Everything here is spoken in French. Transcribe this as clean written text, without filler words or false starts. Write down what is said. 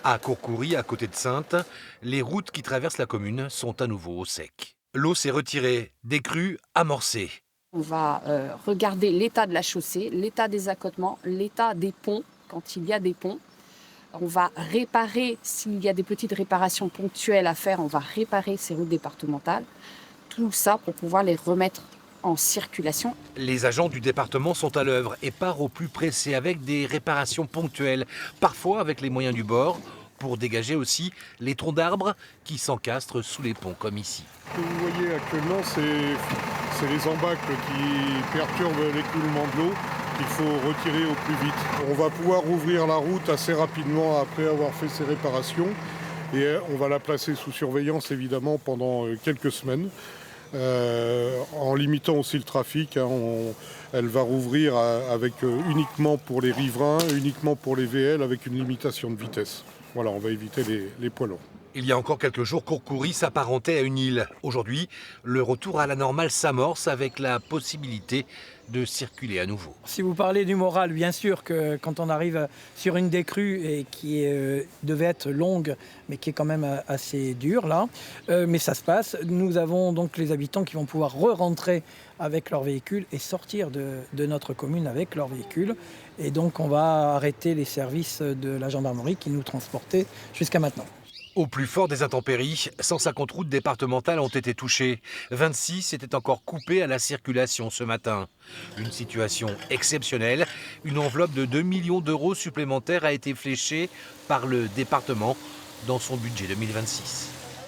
À Courcoury, à côté de Saintes, les routes qui traversent la commune sont à nouveau au sec. L'eau s'est retirée, des crues amorcées. On va regarder l'état de la chaussée, l'état des accotements, l'état des ponts, quand il y a des ponts. On va réparer, s'il y a des petites réparations ponctuelles à faire, on va réparer ces routes départementales. Tout ça pour pouvoir les remettre en circulation. Les agents du département sont à l'œuvre et partent au plus pressé avec des réparations ponctuelles, parfois avec les moyens du bord, pour dégager aussi les troncs d'arbres qui s'encastrent sous les ponts, comme ici. Ce que vous voyez actuellement, c'est les embâcles qui perturbent l'écoulement de l'eau qu'il faut retirer au plus vite. On va pouvoir ouvrir la route assez rapidement après avoir fait ces réparations et on va la placer sous surveillance évidemment pendant quelques semaines. En limitant aussi le trafic, elle va rouvrir avec uniquement pour les riverains, uniquement pour les VL avec une limitation de vitesse. Voilà, on va éviter les poids lourds. Il y a encore quelques jours, Courcoury s'apparentait à une île. Aujourd'hui, le retour à la normale s'amorce avec la possibilité de circuler à nouveau. Si vous parlez du moral, bien sûr que quand on arrive sur une décrue et qui devait être longue, mais qui est quand même assez dure là, mais ça se passe. Nous avons donc les habitants qui vont pouvoir re-rentrer avec leur véhicule et sortir de notre commune avec leur véhicule. Et donc on va arrêter les services de la gendarmerie qui nous transportaient jusqu'à maintenant. Au plus fort des intempéries, 150 routes départementales ont été touchées. 26 étaient encore coupées à la circulation ce matin. Une situation exceptionnelle. Une enveloppe de 2 millions d'euros supplémentaires a été fléchée par le département dans son budget 2026.